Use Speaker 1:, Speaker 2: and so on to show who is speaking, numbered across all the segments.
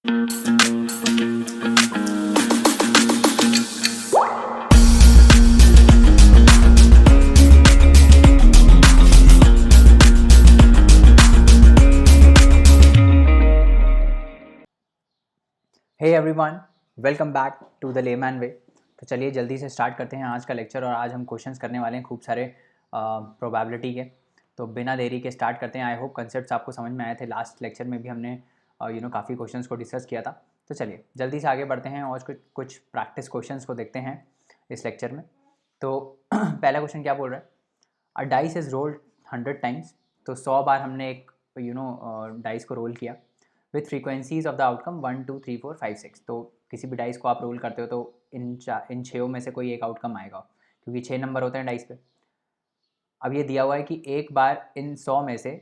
Speaker 1: Hey everyone, welcome back to the layman way. तो चलिए जल्दी से स्टार्ट करते हैं आज का लेक्चर। और आज हम क्वेश्चंस करने वाले हैं खूब सारे प्रोबेबिलिटी के। तो बिना देरी के स्टार्ट करते हैं। आई होप कंसेप्ट्स आपको समझ में आए थे। लास्ट लेक्चर में भी हमने काफ़ी क्वेश्चंस को डिस्कस किया था। तो चलिए जल्दी से आगे बढ़ते हैं और कुछ प्रैक्टिस क्वेश्चंस को देखते हैं इस लेक्चर में। तो पहला क्वेश्चन क्या बोल रहा है? अ डाइस इज़ रोल्ड 100 टाइम्स। तो 100 बार हमने एक डाइस को रोल किया with frequencies of the outcome 1 2 3 4 5 6। तो किसी भी डाइस को आप रोल करते हो तो इन छः में से कोई एक आउटकम आएगा, क्योंकि 6 नंबर होते हैं डाइस पे। अब ये दिया हुआ है कि एक बार इन 100 में से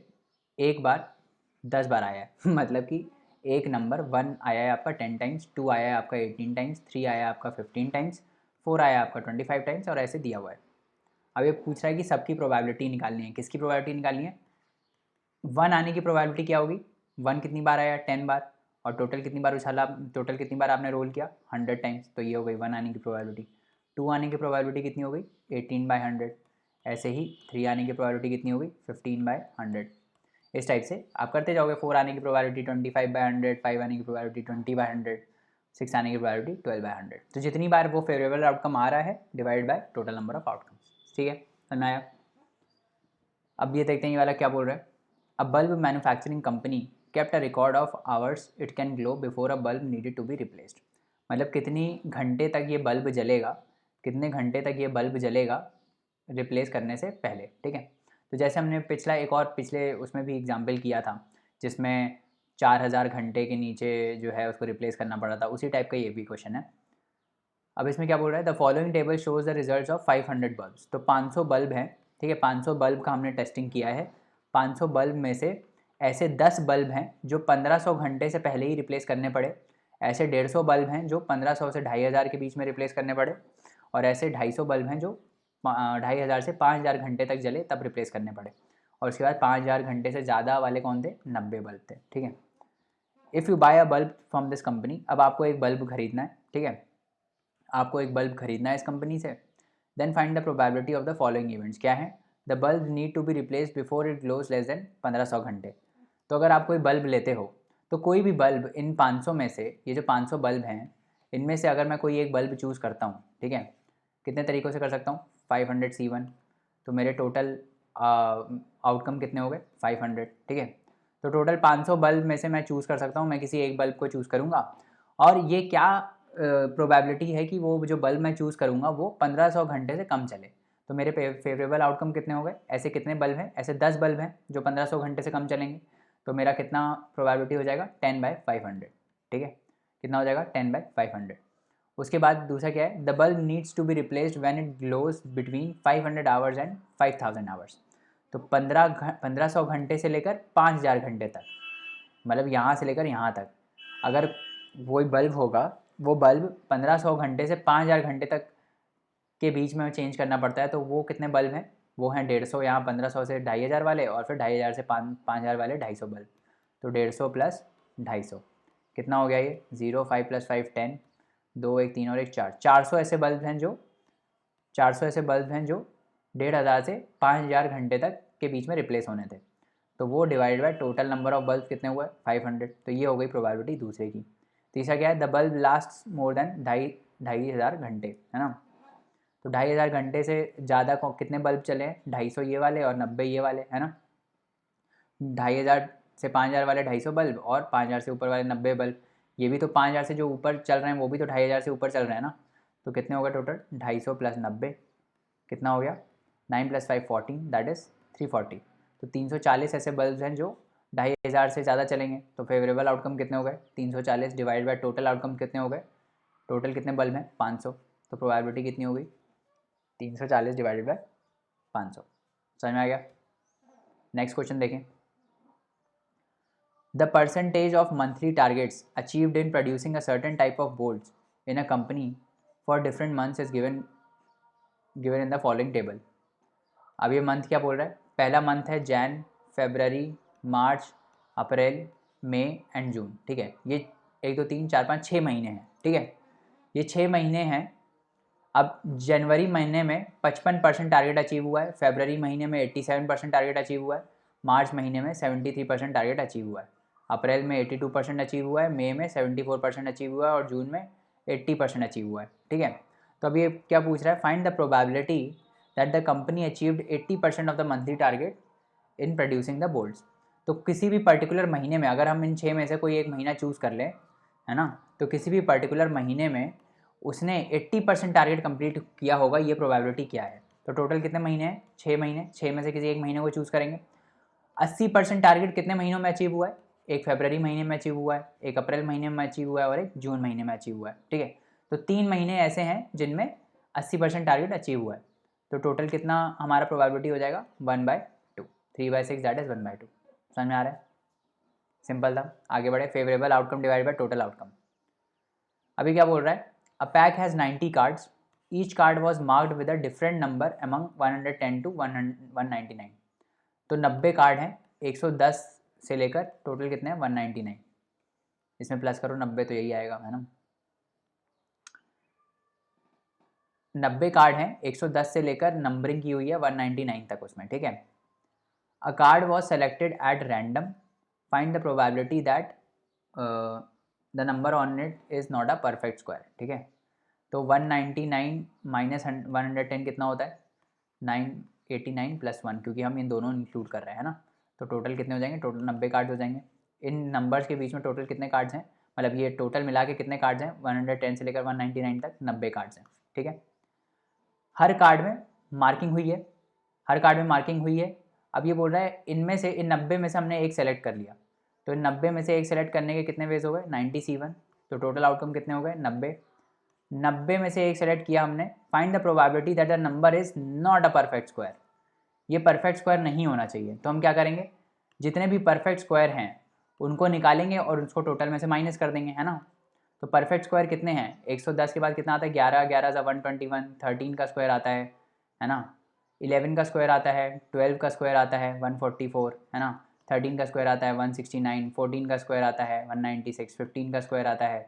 Speaker 1: एक बार 10 बार आया है मतलब कि एक नंबर 1 आया है आपका 10 टाइम्स, 2 आया है आपका 18 टाइम्स, 3 आया है आपका 15 टाइम्स, 4 आया है आपका 25 टाइम्स, और ऐसे दिया हुआ है। अब ये पूछ रहा है कि सबकी प्रोबेबिलिटी निकालनी है। किसकी प्रोबेबिलिटी निकालनी है? 1 आने की प्रोबेबिलिटी क्या होगी? 1 कितनी बार आया? 10 बार। और टोटल कितनी बार उछाला? टोटल कितनी बार आपने रोल किया? 100 टाइम्स। तो ये हो गई 1 आने की प्रोबेबिलिटी। 2 आने की प्रोबेबिलिटी कितनी हो गई? 18/100। ऐसे ही 3 आने की प्रोबेबिलिटी कितनी हो गई? 15/100। इस टाइप से आप करते जाओगे। 4 आने की प्रोबेबिलिटी 25/100, 5 आने की प्रोबेबिलिटी 20/100, 6 आने की प्रोबेबिलिटी 12/100। तो जितनी बार वो फेवरेबल आउटकम आ रहा है divide by total number of outcomes. ठीक है, समझ में आया? अब ये देखते हैं ये वाला क्या बोल रहा है। A bulb manufacturing company kept a record of hours it can glow before a bulb needed to be replaced। मतलब कितनी घंटे तक ये बल्ब जलेगा, कितने घंटे तक ये बल्ब जलेगा रिप्लेस करने से पहले। ठीक है, तो जैसे हमने पिछले उसमें भी एग्जाम्पल किया था जिसमें 4000 घंटे के नीचे जो है उसको रिप्लेस करना पड़ा था, उसी टाइप का ये भी क्वेश्चन है। अब इसमें क्या बोल रहा है? The following table shows the results of 500 bulbs. तो 500 बल्ब हैं। ठीक है, 500 बल्ब का हमने टेस्टिंग किया है। 500 बल्ब में से ऐसे 10 बल्ब हैं जो 1500 घंटे से पहले ही रिप्लेस करने पड़े। ऐसे 150 बल्ब हैं जो 1500 से 2500 के बीच में रिप्लेस करने पड़े। और ऐसे 250 बल्ब हैं जो 2500 से 5000 घंटे तक जले तब रिप्लेस करने पड़े। और उसके बाद 5000 घंटे से ज़्यादा वाले कौन थे? 90 बल्ब थे। ठीक है, if you buy a bulb from this company. अब आपको एक बल्ब खरीदना है। ठीक है, आपको एक बल्ब खरीदना है इस कंपनी से। Then find the probability of the following events. क्या है? The bulb need to be replaced before it glows less than 1500 घंटे। तो अगर आप कोई बल्ब लेते हो तो कोई भी बल्ब इन 500 में से, ये जो 500 बल्ब हैं इनमें से अगर मैं कोई एक बल्ब चूज़ करता हूँ, ठीक है, कितने तरीक़ों से कर सकता हूँ? 500C1। तो मेरे टोटल आउटकम कितने हो गए? 500। ठीक है, तो टोटल 500 बल्ब में से मैं चूज़ कर सकता हूँ। मैं किसी एक बल्ब को चूज़ करूँगा और ये क्या प्रोबेबिलिटी है कि वो जो बल्ब मैं चूज़ करूँगा वो 1500 घंटे से कम चले। तो मेरे फेवरेबल आउटकम कितने हो गए? ऐसे कितने बल्ब हैं? ऐसे 10 बल्ब हैं जो 1500 घंटे से कम चलेंगे। तो मेरा कितना प्रोबेबिलिटी हो जाएगा? 10/500। ठीक है, कितना हो जाएगा? 10/500। उसके बाद दूसरा क्या है? The bulb needs to be replaced when it glows between 500 hours and 5000 hours. तो 1500 घंटे से लेकर 5000 घंटे तक, मतलब यहाँ से लेकर यहाँ तक अगर वही बल्ब होगा, वो बल्ब 1500 घंटे से 5000 घंटे तक के बीच में चेंज करना पड़ता है। तो वो कितने बल्ब हैं? वो हैं 150। यहाँ 1500 से 2500 वाले और फिर 2500 से 5000 वाले 250 बल्ब। तो 150 प्लस 250 कितना हो गया? ये 0, 5 + 5 10, 2 1 3 और 1 4, 400 ऐसे बल्ब हैं जो 1500 से 5000 घंटे तक के बीच में रिप्लेस होने थे। तो वो divide by total number of bulb कितने हुए? 500। तो ये हो गई प्रोबेबिलिटी दूसरे की। तीसरा क्या है? The bulb last more than 2500 घंटे, है ना। तो 2500 घंटे से ज़्यादा कितने बल्ब चले हैं? 250 ये वाले और 90 ये वाले, है ना। 2500 से 5000 वाले 250 बल्ब और 5000 से ऊपर वाले 90 बल्ब। ये भी तो 5000 से जो ऊपर चल रहे हैं वो भी तो 2500 से ऊपर चल रहे हैं ना। तो कितने हो गए टोटल? 250 + 90 कितना हो गया? 9 + 5 14, दैट इज़ 340। तो 340 ऐसे बल्ब हैं जो 2500 से ज़्यादा चलेंगे। तो फेवरेबल आउटकम कितने हो गए? 340 डिवाइड बाय टोटल आउटकम कितने हो गए? टोटल कितने बल्ब हैं? 500। तो प्रोबेबिलिटी कितनी हो गई? 340 डिवाइडेड बाय 500। समझ में आ गया? नेक्स्ट क्वेश्चन देखें। The percentage of monthly targets achieved in producing a certain type of boards in a company for different months is given in the following table. अब ये मंथ क्या बोल रहा है? पहला मंथ है Jan, February, March, April, May and June. ठीक है, ये 1 2 3 4 5 6 महीने हैं, ठीक है, ये 6 महीने हैं। अब जनवरी महीने में 55% टारगेट अचीव हुआ है, फरवरी महीने में 87% टारगेट अचीव हुआ है, मार्च महीने में 73% टारगेट अचीव हुआ है, अप्रैल में 82% अचीव हुआ है, मई में 74% अचीव हुआ है और जून में 80% अचीव हुआ है, ठीक है। तो अब ये क्या पूछ रहा है, find the probability that the company achieved 80% of the monthly target in producing the bolts. तो किसी भी पर्टिकुलर महीने में अगर हम इन 6 में से कोई एक महीना चूज़ कर लें, है ना, तो किसी भी पर्टिकुलर महीने में उसने 80% टारगेट कंप्लीट किया होगा, ये प्रोबेबिलिटी क्या है। तो टोटल कितने महीने हैं, 6 महीने, 6 में से किसी एक महीने को चूज़ करेंगे। 80% टारगेट कितने महीनों में अचीव हुआ है, एक फरवरी महीने में अचीव हुआ है, एक अप्रैल महीने में अचीव हुआ है और एक जून महीने में अचीव हुआ है, ठीक है। तो 3 महीने ऐसे हैं जिनमें 80% टारगेट अचीव हुआ है। तो टोटल कितना हमारा प्रोबेबिलिटी हो जाएगा, 1/2, 3/6 दैट इज 1/2। समझ में आ रहा है, सिंपल था। आगे बढ़े, favourable outcome divide by total outcome. अभी क्या बोल रहा है, a pack has 90 cards, each card was marked with a different number among 110 to 199। तो 90 कार्ड हैं, 110 से लेकर टोटल कितने हैं, 199। इसमें प्लस करो 90 तो यही आएगा, है ना। 90 कार्ड हैं, 110 से लेकर नंबरिंग की हुई है 199 तक उसमें, ठीक है। अ card was selected at random, find the probability that the number on it is not a perfect square, ठीक है। तो 199 माइनस 110 कितना होता है, 989 प्लस 1, क्योंकि हम इन दोनों इंक्लूड कर रहे हैं ना। तो टोटल कितने हो जाएंगे, टोटल 90 कार्ड्स हो जाएंगे। इन नंबर्स के बीच में टोटल कितने कार्ड्स हैं, मतलब ये टोटल मिला के कितने कार्ड्स हैं, 110 से लेकर 199 तक 90 कार्ड्स हैं, ठीक है। हर कार्ड में मार्किंग हुई है, हर कार्ड में मार्किंग हुई है। अब ये बोल रहा है इनमें से, इन 90 में से हमने एक सेलेक्ट कर लिया, तो इन 90 में से एक सेलेक्ट करने के कितने वेज हो गए, 97। तो टोटल आउटकम कितने हो गए, 90। 90 में से एक सेलेक्ट किया हमने, find the probability that the number is not a perfect square. ये परफेक्ट स्क्वायर नहीं होना चाहिए। तो हम क्या करेंगे, जितने भी परफेक्ट स्क्वायर हैं उनको निकालेंगे और उसको टोटल में से माइनस कर देंगे, है ना। तो परफेक्ट स्क्वायर कितने हैं, 110 के बाद कितना आता है, 11, 11 सा 121, 13 का स्क्वायर आता है ना, 11 का स्क्वायर आता है, 12 का स्क्वायर आता है 144, है ना, 13 का स्क्वायर आता है 169, 14 का स्क्वायर आता है 196, 15 का स्क्वायर आता है,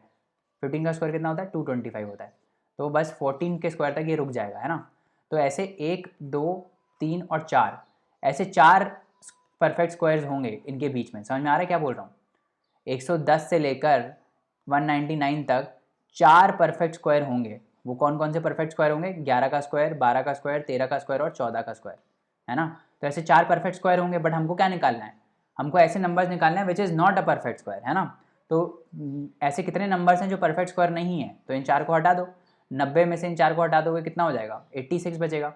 Speaker 1: 15 का स्क्वायर कितना होता है, 225 होता है। तो बस 14 के स्क्वायर तक ये रुक जाएगा, है ना। तो ऐसे 1 2 3 और 4, ऐसे 4 परफेक्ट स्क्वायर्स होंगे इनके बीच में। समझ में आ रहा है क्या बोल रहा हूँ, 110 से लेकर 199 तक 4 परफेक्ट स्क्वायर होंगे। वो कौन कौन से परफेक्ट स्क्वायर होंगे, 11 का स्क्वायर, 12 का स्क्वायर, 13 का स्क्वायर और 14 का स्क्वायर, है ना। तो ऐसे 4 परफेक्ट स्क्वायर होंगे, बट हमको क्या निकालना है, हमको ऐसे नंबर्स निकालना है which is not a perfect square, है ना। तो ऐसे कितने नंबर्स हैं जो परफेक्ट स्क्वायर नहीं है, तो इन 4 को हटा दो, 90 में से इन 4 को हटा दोगे कितना हो जाएगा, 86 बचेगा।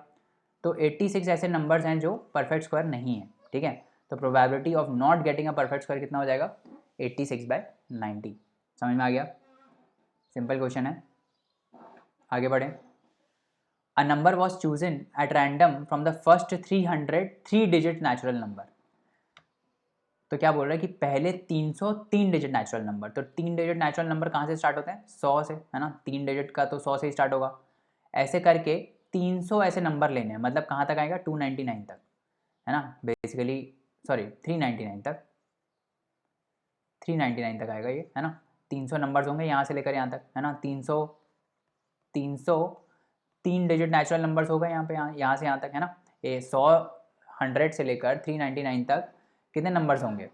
Speaker 1: तो 86 ऐसे नंबर्स हैं जो परफेक्ट स्क्वायर नहीं है, ठीक है। तो probability of not getting a perfect square कितना हो जाएगा, 86/90। समझ में आ गया, सिंपल क्वेश्चन है। आगे बढ़ें। A number was chosen at random from the first 300 3 digit natural number. तो क्या बोल रहा है कि पहले 303 डिजिट नेचुरल नंबर, तो 3 डिजिट नेचुरल नंबर कहाँ से स्टार्ट होते हैं, 100 से, है ना। 3 डिजिट का तो 100 से ही स्टार्ट होगा। ऐसे करके 300 ऐसे नंबर लेने हैं, मतलब कहाँ तक आएगा, 299 तक, है ना, बेसिकली सॉरी 399 तक, 399 तक आएगा ये, है ना। 300 नंबर्स होंगे यहाँ से लेकर यहाँ तक, है ना। 300 3 डिजिट नेचुरल नंबर्स हो गए यहाँ पे, यहाँ से यहाँ तक, है ना। ये 100 से लेकर 399 तक कितने नंबर्स होंगे,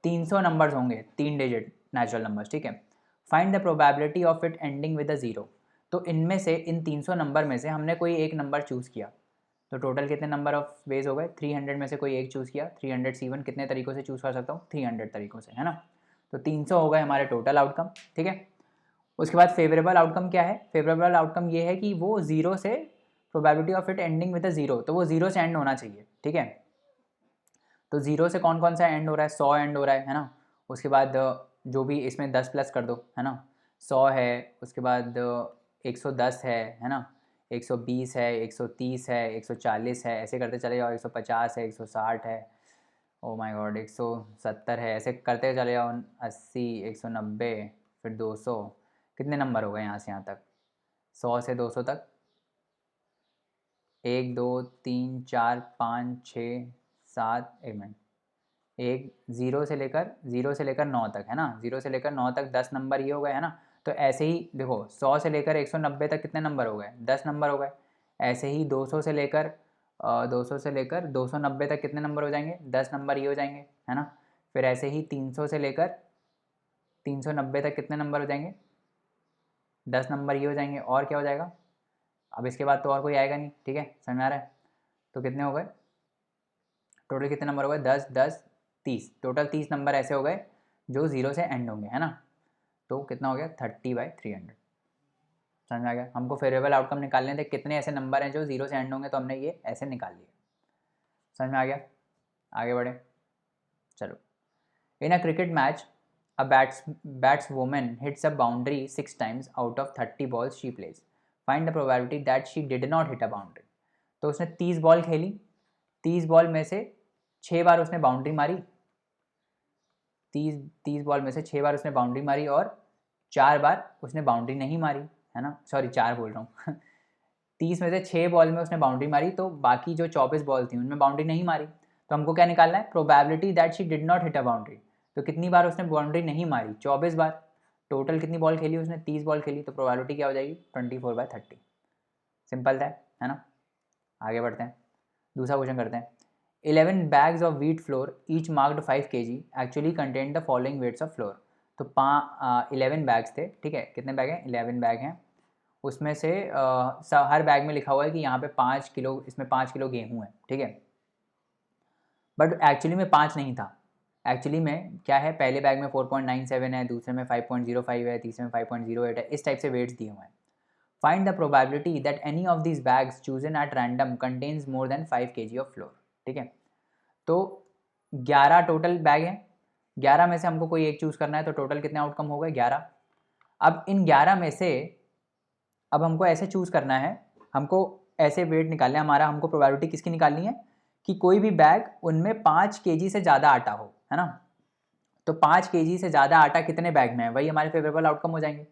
Speaker 1: 300 नंबर्स होंगे, 3 डिजिट नेचुरल नंबर्स, ठीक है। Find the probability of it ending with a zero. तो इनमें से, इन 300 नंबर में से हमने कोई एक नंबर चूज़ किया, तो टोटल कितने नंबर ऑफ वेज हो गए, 300 में से कोई एक चूज़ किया, 300 C1 कितने तरीकों से चूज़ कर सकता हूँ, 300 तरीकों से, है ना। तो 300 हो गए हमारे टोटल आउटकम, ठीक है। उसके बाद फेवरेबल आउटकम क्या है, फेवरेबल आउटकम ये है कि वो जीरो से, probability of it ending with a zero, तो वो जीरो से एंड होना चाहिए, ठीक है। तो जीरो से कौन कौन सा एंड हो रहा है, 100 एंड हो रहा है ना। उसके बाद जो भी इसमें 10 प्लस कर दो, है ना, 100 है, उसके बाद 110 है ना, 120 है, 130 है, 140 है, ऐसे करते चले जाओ, 150 है, 160 है, ओ माय गॉड 170 है, ऐसे करते चले जाओ, 80, 190, फिर 200, कितने नंबर हो गए यहाँ से यहाँ तक, 100 से 200 तक, 1 2 3 4 5 6 7, एक मिनट, एक ज़ीरो से लेकर 9 तक है ना, 0 से लेकर 9 तक 10 नंबर ये हो गए है ना। तो ऐसे ही देखो 100 से लेकर 190 तक कितने नंबर हो गए, 10 नंबर हो गए। ऐसे ही 200 से लेकर 290 तक कितने नंबर हो जाएंगे, 10 नंबर ये हो जाएंगे है ना। फिर ऐसे ही 300 से लेकर 390 तक कितने नंबर हो जाएंगे, 10 नंबर ये हो जाएंगे। और क्या हो जाएगा, अब इसके बाद तो और कोई आएगा नहीं, ठीक है, समझ में आ रहा है। तो कितने हो गए टोटल, कितने नंबर हो गए, 10 10 30, टोटल 30 नंबर ऐसे हो गए जो ज़ीरो से एंड होंगे है ना। तो कितना हो गया 30/300। समझ में आ गया। हमको फेवरेबल आउटकम निकालने थे, कितने ऐसे नंबर हैं जो ज़ीरो से एंड होंगे, तो हमने ये ऐसे निकाल लिए। समझ में आ गया, आगे बढ़े चलो। In a cricket match a batswoman hits a boundary 6 times out of 30 balls she plays, find the probability that she did not hit a boundary. तो उसने 30 बॉल खेली, 30 बॉल में से 6 बार उसने बाउंड्री मारी, 30 बॉल में से 6 बार उसने बाउंड्री मारी और 4 बार उसने बाउंड्री नहीं मारी है ना, सॉरी 4 बोल रहा हूँ 30 में से 6 बॉल में उसने बाउंड्री मारी, तो बाकी जो 24 बॉल थी उनमें बाउंड्री नहीं मारी। तो हमको क्या निकालना है, probability that she did not hit a boundary. तो कितनी बार उसने बाउंड्री नहीं मारी, 24 बार। टोटल कितनी बॉल खेली उसने, 30 बॉल खेली, तो प्रोबेबिलिटी क्या हो जाएगी 24/30। सिंपल है ना। आगे बढ़ते हैं, दूसरा क्वेश्चन करते हैं। 11 bags of wheat flour each marked 5 kg actually contained the following weights of flour। तो 11 बैग्स थे, ठीक है, कितने बैग हैं, 11 बैग हैं। उसमें से हर बैग में लिखा हुआ है कि यहाँ पे 5 किलो, इसमें 5 किलो गेहूँ है, ठीक है। बट एक्चुअली में 5 नहीं था, एक्चुअली में क्या है, पहले बैग में 4.97 है, दूसरे में 5.05 है, तीसरे में 5.08 है, इस टाइप से वेट्स दिए हुए हैं। Find the probability that any of this bags chosen at random contains more than 5 kg of floor, ठीक है। तो 11 टोटल बैग हैं, 11 में से हमको कोई एक चूज़ करना है, तो टोटल कितने आउटकम हो गए 11। अब इन 11 में से अब हमको ऐसे चूज़ करना है, हमको ऐसे वेट निकालना है हमारा, हमको प्रोबेबिलिटी किसकी निकालनी है कि कोई भी बैग उनमें 5 kg से ज़्यादा आटा हो, है ना। तो 5 kg से ज़्यादा आटा कितने बैग में है, वही हमारे फेवरेबल आउटकम हो जाएंगे।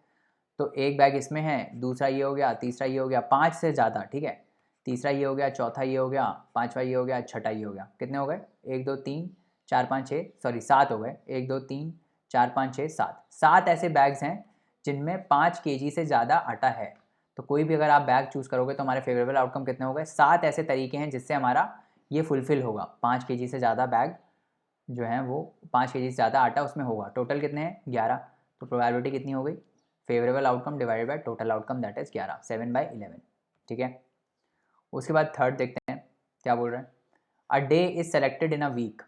Speaker 1: तो एक बैग इसमें है, दूसरा ये हो गया, तीसरा ये हो गया, 5 से ज़्यादा, ठीक है, तीसरा ये हो गया, चौथा ये हो गया, पांचवा ये हो गया, छठा ये हो गया। कितने हो गए, 1 2 3 4 5 6, सॉरी 7 हो गए, 1 2 3 4 5 6 7, 7 ऐसे बैग्स हैं जिनमें 5 kg से ज़्यादा आटा है। तो कोई भी अगर आप बैग चूज़ करोगे तो हमारे फेवरेबल आउटकम कितने हो गए, 7 ऐसे तरीके हैं जिससे हमारा ये फुलफिल होगा, 5 kg से ज़्यादा बैग जो है वो 5 kg से ज़्यादा आटा उसमें होगा। टोटल कितने हैं 11, तो प्रोबेबिलिटी कितनी हो गई, favourable outcome divided by total outcome that is 11, 7/11, ठीक है। उसके बाद थर्ड देखते हैं क्या बोल रहे हैं। A day is selected in a week,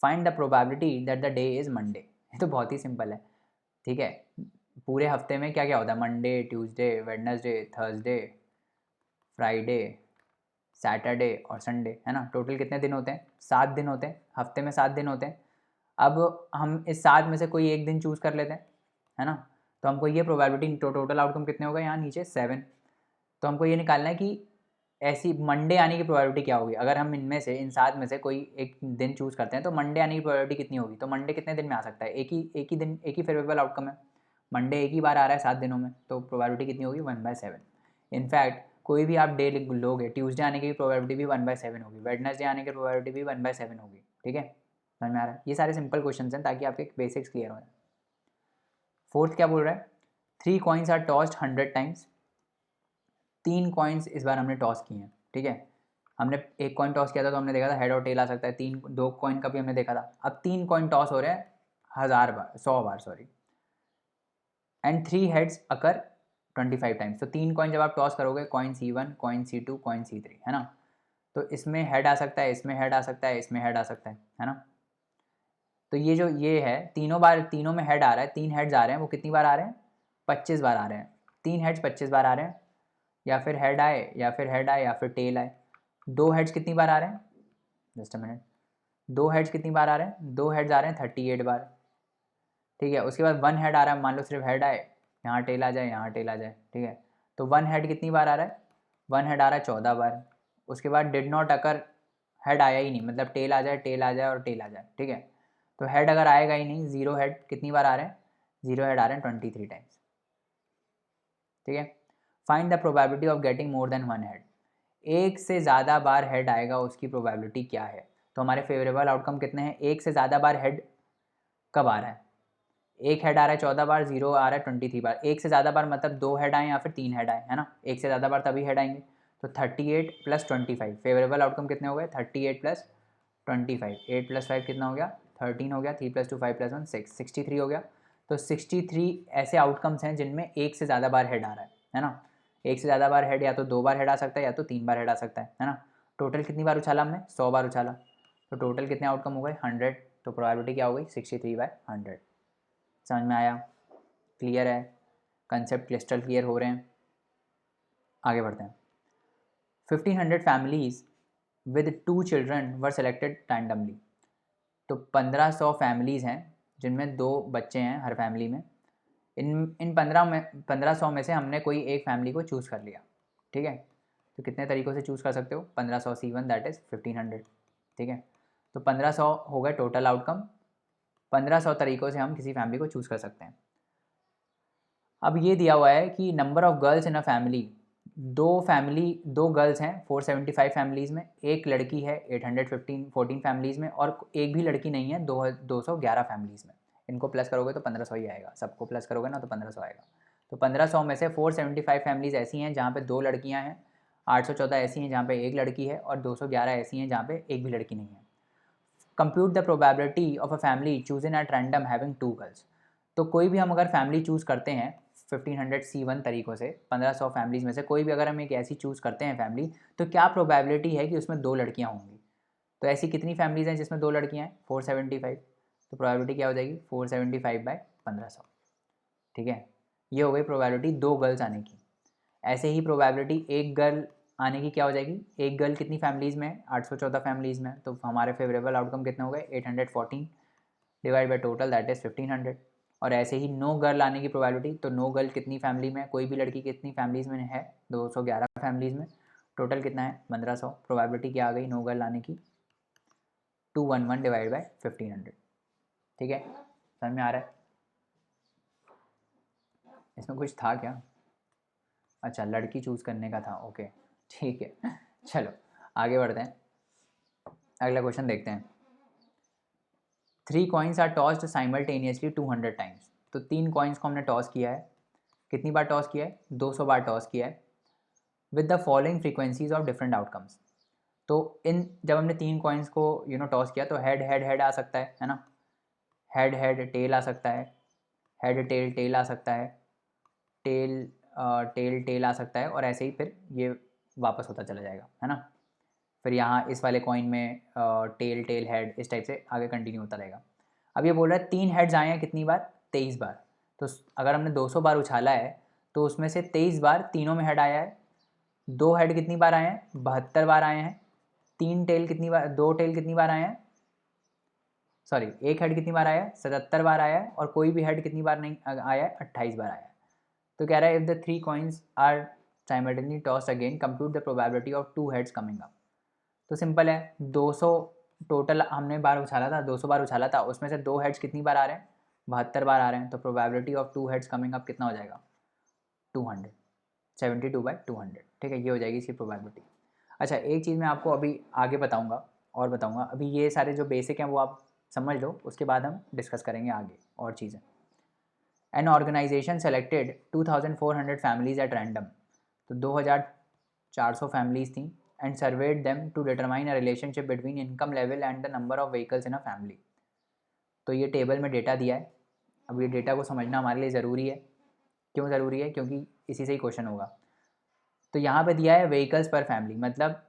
Speaker 1: find the probability that the day is Monday. ये तो बहुत ही सिंपल है, ठीक है। पूरे हफ्ते में क्या क्या होता है, Monday, Tuesday, Wednesday, Thursday, Friday, Saturday और संडे, है ना। टोटल कितने दिन होते हैं, 7 दिन होते हैं, हफ्ते में 7 दिन होते हैं। अब हम इस 7 में से कोई एक दिन चूज़ कर लेते हैं, है ना। तो हमको ये प्रोबेबिलिटी, टोटल आउटकम कितने होगा यहाँ नीचे 7। तो हमको ये निकालना है कि ऐसी मंडे आने की प्रोबेबिलिटी क्या होगी। अगर हम इनमें से इन 7 में से कोई एक दिन चूज़ करते हैं तो मंडे आने की प्रोबेबिलिटी कितनी होगी। तो मंडे कितने दिन में आ सकता है, एक ही दिन, एक ही फेवरेबल आउटकम है, मंडे एक ही बार आ रहा है 7 दिनों में, तो प्रोबेबिलिटी कितनी होगी 1/7। इनफैक्ट कोई भी आप डे लोगे, ट्यूसडे आने की प्रोबेबिलिटी भी 1/7 होगी, वेडनेसडे आने की प्रोबेबिलिटी भी 1/7 होगी, ठीक है। समझ में आ रहा है, ये सारे सिंपल क्वेश्चन हैं ताकि आपके बेसिक्स क्लियर हो जाए। फोर्थ क्या बोल रहा है, 3 कॉइन्स आर टॉस्ड 100 टाइम्स। 3 कॉइन्स इस बार हमने टॉस किए हैं, ठीक है। हमने एक कॉइन टॉस किया था तो हमने देखा था हेड और टेल आ सकता है, 2 कॉइन का भी हमने देखा था। अब 3 कॉइन टॉस हो रहे हैं 1000 बार, 100 बार sorry, and 3 heads occur 25 times. तो 3 कॉइन जब आप टॉस करोगे, coin C1, coin C2, coin C3, है ना। तो इसमें हेड आ सकता है, इसमें हेड आ सकता है, इसमें हेड आ सकता है ना। तो ये जो ये है, तीनों बार, तीनों में हेड आ रहा है, 3 हेड्स आ रहे हैं, वो कितनी बार आ रहे हैं 25 बार आ रहे हैं। 3 हेड्स 25 बार आ रहे हैं, या फिर हेड आए, या फिर हेड आए, या फिर टेल आए। 2 हेड्स कितनी बार आ रहे हैं, जस्ट अ मिनट, 2 हेड्स कितनी बार आ रहे हैं, 2 हेड्स आ रहे हैं 38 बार, ठीक है। उसके बाद 1 हेड आ रहा है, मान लो सिर्फ हेड आए, यहाँ टेल आ जाए, यहाँ टेल आ जाए, ठीक है। तो 1 हेड कितनी बार आ रहा है, 1 हेड आ रहा है 14 बार। उसके बाद डिड नॉट अकर, हेड आया ही नहीं, मतलब टेल आ जाए, टेल आ जाए और टेल आ जाए, ठीक है। तो हेड अगर आएगा ही नहीं, 0 हेड कितनी बार आ रहे हैं, 0 हेड आ रहे हैं 23 टाइम्स, ठीक है। Find the probability of getting more than 1 head, एक से ज़्यादा बार हेड आएगा उसकी प्रोबेबिलिटी क्या है। तो हमारे फेवरेबल आउटकम कितने हैं? एक से ज़्यादा बार हेड कब आ रहा है? एक हेड आ रहा है 14 बार, 0 आ रहा है 23 बार। एक से ज़्यादा बार मतलब 2 हेड आए या फिर 3 हेड आए, है ना। एक से ज़्यादा बार तभी हेड आएंगे। तो 38 + 25 फेवरेबल आउटकम कितने हो गए? 38 + 25, 8 + 5 कितना हो गया? 13 हो गया। 3 + 2 5 + 1 6, 63 हो गया। तो 63 ऐसे आउटकम्स हैं जिनमें एक से ज़्यादा बार हेड आ रहा है ना। एक से ज़्यादा बार हेड या तो 2 बार हेड आ सकता है या तो 3 बार हेड आ सकता है ना। टोटल कितनी बार उछाला हमने? 100 बार उछाला। तो टोटल कितने आउटकम हो गए? 100। तो प्रोबेबिलिटी क्या हो गई? 63/100। समझ में आया? क्लियर है? कंसेप्ट क्रिस्टल क्लियर हो रहे हैं? आगे बढ़ते हैं। 1500 families with 2 children were selected randomly. तो 1500 फैमिलीज़ हैं जिनमें 2 बच्चे हैं हर फैमिली में। इन 1500 में से हमने कोई एक फैमिली को चूज़ कर लिया, ठीक है। तो कितने तरीक़ों से चूज़ कर सकते हो? 1500 C1 दैट इज़ 1500, ठीक है। तो 1500 हो गए टोटल आउटकम। 1500 तरीक़ों से हम किसी फैमिली को चूज़ कर सकते हैं। अब ये दिया हुआ है कि number of girls in a family, दो गर्ल्स हैं 475 फैमिलीज़ में, एक लड़की है 814 फैमिलीज़ में, और एक भी लड़की नहीं है 211 फैमिलीज़ में। इनको प्लस करोगे तो 1500 ही आएगा, सबको प्लस करोगे ना तो 1500 आएगा। तो 1500 में से 475 फैमिलीज़ ऐसी हैं जहाँ पे 2 लड़कियाँ हैं, 814 ऐसी हैं जहाँ पे एक लड़की है, और 211 ऐसी हैं जहाँ पे एक भी लड़की नहीं है। Compute the probability of a family chosen at random having 2 girls. तो कोई भी हम अगर फैमिली चूज़ करते हैं 1500 C1 तरीक़ों से, 1500 फैमिलीज़ में से कोई भी अगर हम एक ऐसी चूज़ करते हैं फैमिली, तो क्या प्रोबेबिलिटी है कि उसमें 2 लड़कियाँ होंगी? तो ऐसी कितनी फैमिलीज़ हैं जिसमें 2 लड़कियाँ हैं? 475। तो प्रोबेबिलिटी क्या हो जाएगी? 475/1500, ठीक है। ये हो गई प्रोबेबिलिटी 2 गर्ल्स आने की। ऐसे ही प्रोबेबिलिटी एक गर्ल आने की क्या हो जाएगी? एक गर्ल कितनी फैमिलीज़ में है? 814 फैमिलीज़ में। तो हमारे फेवरेबल आउटकम कितने हो गए? 814 divide by total that is 1500। और ऐसे ही नो गर्ल आने की प्रोबेबिलिटी, तो नो गर्ल कितनी फैमिली में, कोई भी लड़की कितनी फैमिलीज़ में है? 211 फैमिलीज़ में। टोटल कितना है? 1500। प्रोबेबिलिटी क्या आ गई नो गर्ल आने की? 211 डिवाइड बाई 1500, ठीक है। समझ में आ रहा है? इसमें कुछ था क्या? अच्छा, लड़की चूज़ करने का था, ओके ठीक है। चलो आगे बढ़ते हैं, अगला क्वेश्चन देखते हैं। 3 coins are tossed simultaneously 200 times. तो 3 कॉइन्स को हमने टॉस किया है। कितनी बार टॉस किया है? 200 बार टॉस किया है। With the following frequencies of different outcomes. तो इन जब हमने 3 कॉइन्स को टॉस किया तो हेड हेड हेड आ सकता है ना। हेड हेड टेल आ सकता है, हेड टेल टेल आ सकता है, टेल टेल टेल आ सकता है, और ऐसे ही फिर ये वापस होता चला जाएगा, है ना। फिर यहाँ इस वाले कॉइन में टेल टेल हेड, इस टाइप से आगे कंटिन्यू होता रहेगा। अब ये बोल रहा है 3 हेड्स आए हैं कितनी बार? 23 बार। तो अगर हमने 200 बार उछाला है तो उसमें से 23 बार तीनों में हेड आया है। 2 हेड कितनी बार आए हैं? 72 बार आए हैं। 3 टेल कितनी बार, 2 टेल कितनी बार आए हैं? सॉरी, एक हेड कितनी बार आया है? 77 बार आया है। और कोई भी हेड कितनी बार नहीं आया है? 28 बार आया है। तो कह रहा है if the 3 coins are simultaneously tossed again compute the probability of 2 heads coming up. तो सिंपल है, 200 टोटल हमने बार उछाला था, 200 बार उछाला था, उसमें से 2 हेड्स कितनी बार आ रहे हैं? 72 बार आ रहे हैं। तो probability of 2 heads coming up कितना हो जाएगा? 200, 72/200, ठीक है। ये हो जाएगी इसकी प्रोबेबिलिटी। अच्छा, एक चीज़ मैं आपको अभी आगे बताऊंगा और बताऊंगा, अभी ये सारे जो बेसिक हैं वो आप समझ लो, उसके बाद हम डिस्कस करेंगे आगे और चीज़ें। An organisation selected 2400 families at random. तो 2400 फैमिलीज थी, and surveyed them to determine a relationship between income level and the number of vehicles in a family. तो ये टेबल में डेटा दिया है। अब ये डेटा को समझना हमारे लिए ज़रूरी है। क्यों ज़रूरी है? क्योंकि इसी से ही क्वेश्चन होगा। तो यहाँ पे दिया है व्हीकल्स पर फैमिली, मतलब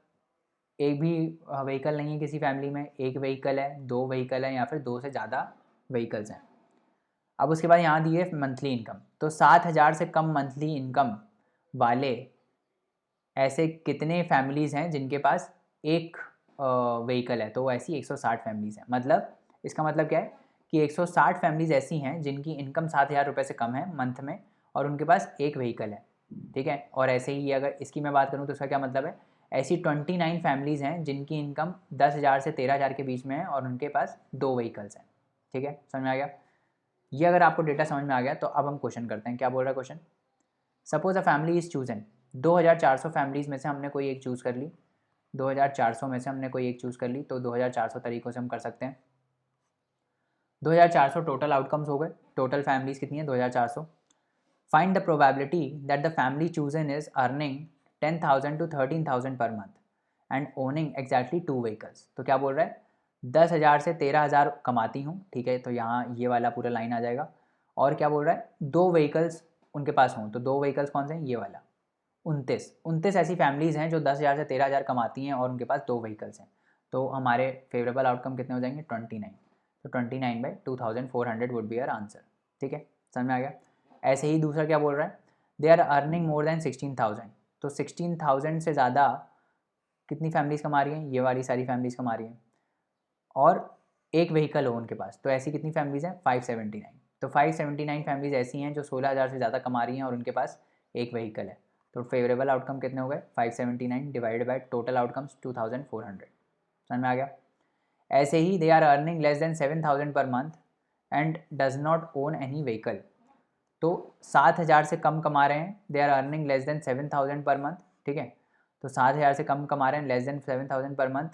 Speaker 1: एक भी व्हीकल नहीं है किसी फैमिली में, एक व्हीकल है, 2 व्हीकल है, या फिर 2 से ज़्यादा व्हीकल्स हैं। अब उसके बाद यहाँ दी है मंथली इनकम। तो 7000 से कम मंथली इनकम वाले ऐसे कितने फैमिलीज़ हैं जिनके पास एक व्हीकल है? तो ऐसी 160 फैमिलीज़ हैं। मतलब इसका मतलब क्या है कि 160 फैमिलीज़ ऐसी हैं जिनकी इनकम 7000 रुपये से कम है मंथ में, और उनके पास एक व्हीकल है, ठीक है। और ऐसे ही अगर इसकी मैं बात करूँ तो उसका क्या मतलब है? ऐसी 29 फैमिलीज़ हैं जिनकी इनकम 10,000 से 13,000 के बीच में है, और उनके पास 2 व्हीकल्स हैं, ठीक है। समझ में आ गया? ये अगर आपको डेटा समझ में आ गया तो अब हम क्वेश्चन करते हैं। क्या बोल रहा है question? Suppose a family is chosen. 2400 families में से हमने कोई एक चूज़ कर ली। 2400 में से हमने कोई एक चूज़ कर ली, तो 2400 तरीक़ों से हम कर सकते हैं। 2400 टोटल आउटकम्स हो गए। टोटल फैमिलीज़ कितनी है? 2400। Find the probability that the family chosen is earning 10,000 to 13,000 पर month and owning exactly 2 vehicles. तो क्या बोल रहा है? 10,000 से 13,000 कमाती हूँ, ठीक है, तो यहाँ ये वाला पूरा लाइन आ जाएगा। और क्या बोल रहा है? 2 व्हीकल्स उनके पास हों, तो 2 व्हीकल्स कौन से हैं? ये वाला 29 ऐसी फैमिलीज़ हैं जो 10,000 से 13,000 कमाती हैं और उनके पास 2 व्हीकल्स हैं। तो हमारे फेवरेबल आउटकम कितने हो जाएंगे? 29। तो 29/2400 वुड बी आवर आंसर। ठीक है, समझ में आ गया। ऐसे ही दूसरा क्या बोल रहा है? They are earning more than 16,000। तो 16,000 से ज़्यादा कितनी फैमिलीज़ कमा रही हैं? ये वाली सारी फैमिलीज़ कमा रही हैं, और एक व्हीकल हो उनके पास, तो ऐसी कितनी फैमिलीज़ हैं? 579। तो 579 फैमिलीज़ ऐसी हैं जो 16,000 से ज़्यादा कमा रही हैं और उनके पास एक व्हीकल है। तो फेवरेबल आउटकम कितने हो गए? 579 डिवाइडेड बाय टोटल आउटकम्स 2400। समझ में आ गया। ऐसे ही they are earning less than 7,000 per month and does not own any vehicle. तो 7,000 से कम कमा रहे हैं, they are earning less than 7,000 per month, ठीक है। तो 7,000 से कम कमा रहे हैं, less than 7,000 per month